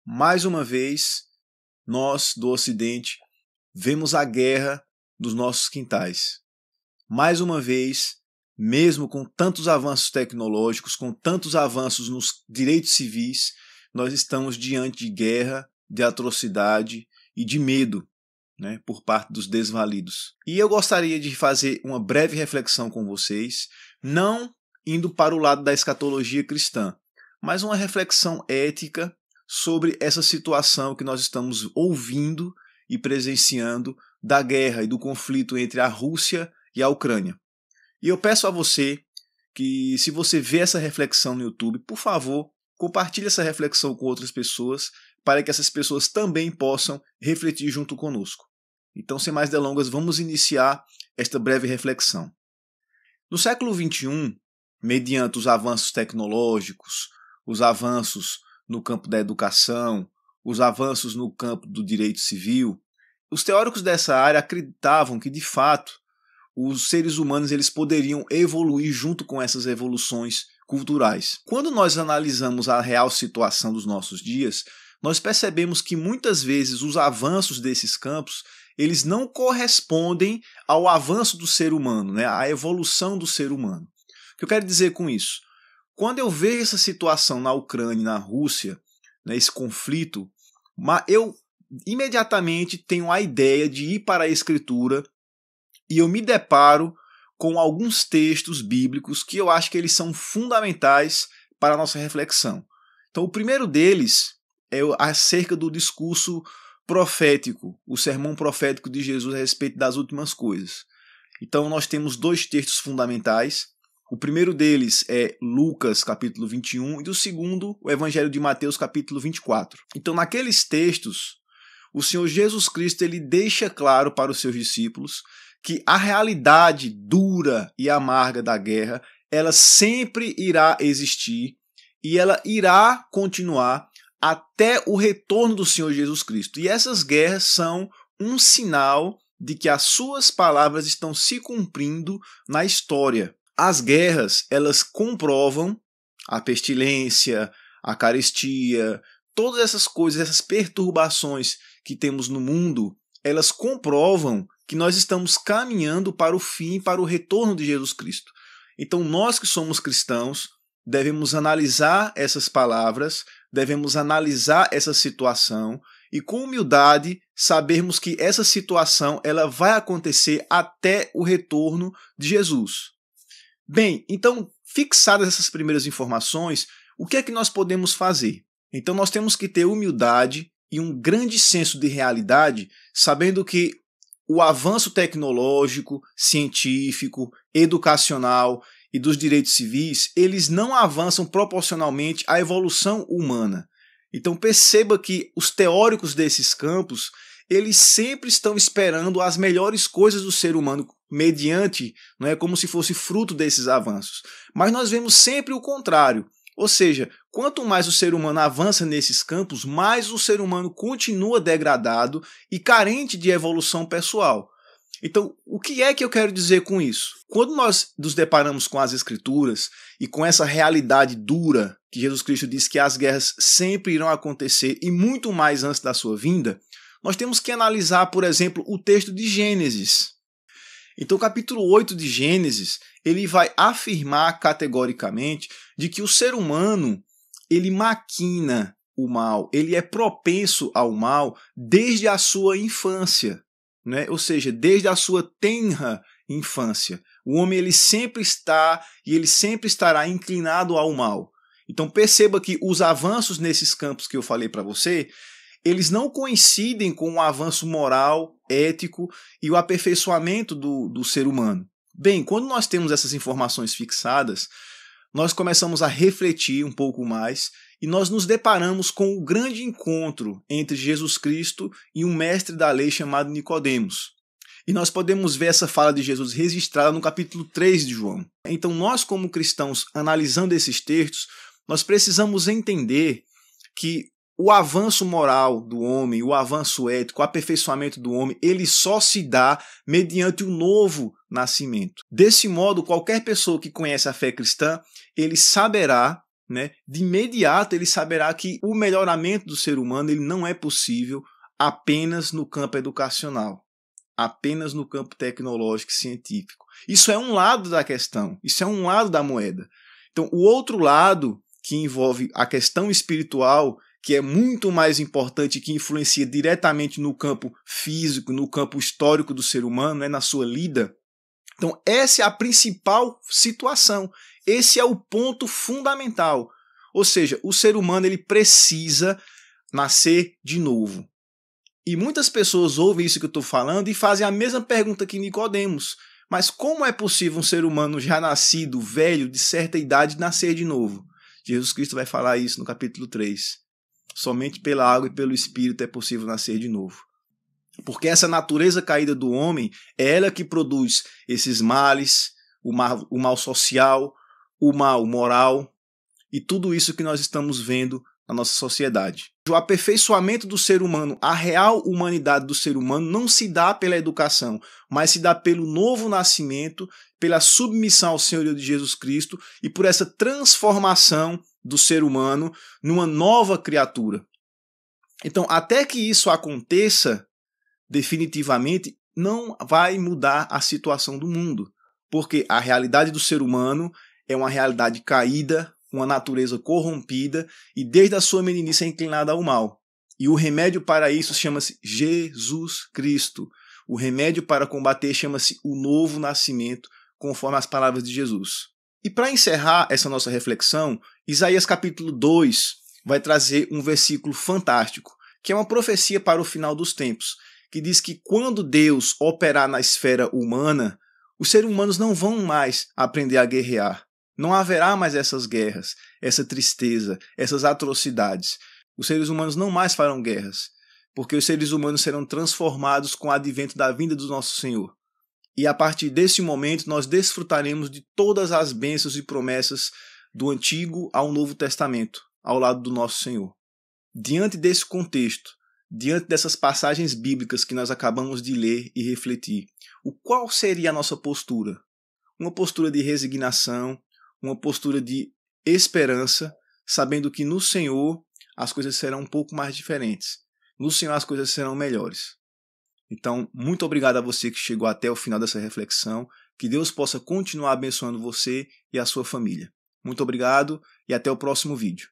Mais uma vez, nós do Ocidente vemos a guerra dos nossos quintais. Mais uma vez, mesmo com tantos avanços tecnológicos, com tantos avanços nos direitos civis, nós estamos diante de guerra, de atrocidade e de medo, né, por parte dos desvalidos. E eu gostaria de fazer uma breve reflexão com vocês, não indo para o lado da escatologia cristã, mas uma reflexão ética sobre essa situação que nós estamos ouvindo e presenciando da guerra e do conflito entre a Rússia e a Ucrânia. E eu peço a você que, se você vê essa reflexão no YouTube, por favor, compartilhe essa reflexão com outras pessoas, para que essas pessoas também possam refletir junto conosco. Então, sem mais delongas, vamos iniciar esta breve reflexão. No século XXI, mediante os avanços tecnológicos, os avanços no campo da educação, os avanços no campo do direito civil, os teóricos dessa área acreditavam que, de fato, os seres humanos eles poderiam evoluir junto com essas evoluções culturais. Quando nós analisamos a real situação dos nossos dias, nós percebemos que muitas vezes os avanços desses campos eles não correspondem ao avanço do ser humano, né? À evolução do ser humano. O que eu quero dizer com isso? Quando eu vejo essa situação na Ucrânia e na Rússia, né, esse conflito, eu imediatamente tenho a ideia de ir para a Escritura e eu me deparo com alguns textos bíblicos que eu acho que eles são fundamentais para a nossa reflexão. Então, o primeiro deles é acerca do discurso profético, o sermão profético de Jesus a respeito das últimas coisas. Então, nós temos dois textos fundamentais. O primeiro deles é Lucas, capítulo 21, e o segundo, o Evangelho de Mateus, capítulo 24. Então, naqueles textos, o Senhor Jesus Cristo ele deixa claro para os seus discípulos que a realidade dura e amarga da guerra, ela sempre irá existir e ela irá continuar até o retorno do Senhor Jesus Cristo. E essas guerras são um sinal de que as suas palavras estão se cumprindo na história. As guerras, elas comprovam a pestilência, a carestia, todas essas coisas, essas perturbações que temos no mundo, elas comprovam que nós estamos caminhando para o fim, para o retorno de Jesus Cristo. Então nós que somos cristãos devemos analisar essas palavras, devemos analisar essa situação e com humildade sabermos que essa situação ela vai acontecer até o retorno de Jesus. Bem, então, fixadas essas primeiras informações, o que é que nós podemos fazer? Então nós temos que ter humildade e um grande senso de realidade, sabendo que o avanço tecnológico, científico, educacional e dos direitos civis, eles não avançam proporcionalmente à evolução humana. Então perceba que os teóricos desses campos, eles sempre estão esperando as melhores coisas do ser humano mediante, não é como se fosse fruto desses avanços. Mas nós vemos sempre o contrário. Ou seja, quanto mais o ser humano avança nesses campos, mais o ser humano continua degradado e carente de evolução pessoal. Então, o que é que eu quero dizer com isso? Quando nós nos deparamos com as Escrituras e com essa realidade dura, que Jesus Cristo diz que as guerras sempre irão acontecer e muito mais antes da sua vinda, nós temos que analisar, por exemplo, o texto de Gênesis. Então, o capítulo 8 de Gênesis, ele vai afirmar categoricamente de que o ser humano, ele maquina o mal, ele é propenso ao mal desde a sua infância, né? Ou seja, desde a sua tenra infância. O homem ele sempre está e ele sempre estará inclinado ao mal. Então perceba que os avanços nesses campos que eu falei para você, eles não coincidem com o avanço moral, ético e o aperfeiçoamento do ser humano. Bem, quando nós temos essas informações fixadas, nós começamos a refletir um pouco mais e nós nos deparamos com o grande encontro entre Jesus Cristo e um mestre da lei chamado Nicodemos. E nós podemos ver essa fala de Jesus registrada no capítulo 3 de João. Então nós como cristãos, analisando esses textos, nós precisamos entender que o avanço moral do homem, o avanço ético, o aperfeiçoamento do homem, ele só se dá mediante o novo nascimento. Desse modo, qualquer pessoa que conhece a fé cristã, ele saberá né, de imediato ele saberá que o melhoramento do ser humano ele não é possível apenas no campo educacional, apenas no campo tecnológico e científico. Isso é um lado da questão, isso é um lado da moeda. Então, o outro lado, que envolve a questão espiritual, que é muito mais importante e que influencia diretamente no campo físico, no campo histórico do ser humano, né, na sua lida. Então, essa é a principal situação. Esse é o ponto fundamental. Ou seja, o ser humano ele precisa nascer de novo. E muitas pessoas ouvem isso que eu estou falando e fazem a mesma pergunta que Nicodemos. Mas como é possível um ser humano já nascido, velho, de certa idade, nascer de novo? Jesus Cristo vai falar isso no capítulo 3. Somente pela água e pelo Espírito é possível nascer de novo. Porque essa natureza caída do homem é ela que produz esses males, o mal social, o mal moral e tudo isso que nós estamos vendo na nossa sociedade. O aperfeiçoamento do ser humano, a real humanidade do ser humano não se dá pela educação, mas se dá pelo novo nascimento, pela submissão ao senhorio de Jesus Cristo e por essa transformação do ser humano numa nova criatura. Então, até que isso aconteça, definitivamente, não vai mudar a situação do mundo, porque a realidade do ser humano é uma realidade caída, uma natureza corrompida e desde a sua meninice é inclinada ao mal. E o remédio para isso chama-se Jesus Cristo. O remédio para combater chama-se o novo nascimento, conforme as palavras de Jesus. E para encerrar essa nossa reflexão, Isaías capítulo 2 vai trazer um versículo fantástico, que é uma profecia para o final dos tempos, que diz que quando Deus operar na esfera humana, os seres humanos não vão mais aprender a guerrear. Não haverá mais essas guerras, essa tristeza, essas atrocidades. Os seres humanos não mais farão guerras, porque os seres humanos serão transformados com o advento da vinda do nosso Senhor. E a partir desse momento nós desfrutaremos de todas as bênçãos e promessas do Antigo ao Novo Testamento, ao lado do nosso Senhor. Diante desse contexto, diante dessas passagens bíblicas que nós acabamos de ler e refletir, qual seria a nossa postura? Uma postura de resignação, uma postura de esperança, sabendo que no Senhor as coisas serão um pouco mais diferentes. No Senhor as coisas serão melhores. Então, muito obrigado a você que chegou até o final dessa reflexão. Que Deus possa continuar abençoando você e a sua família. Muito obrigado e até o próximo vídeo.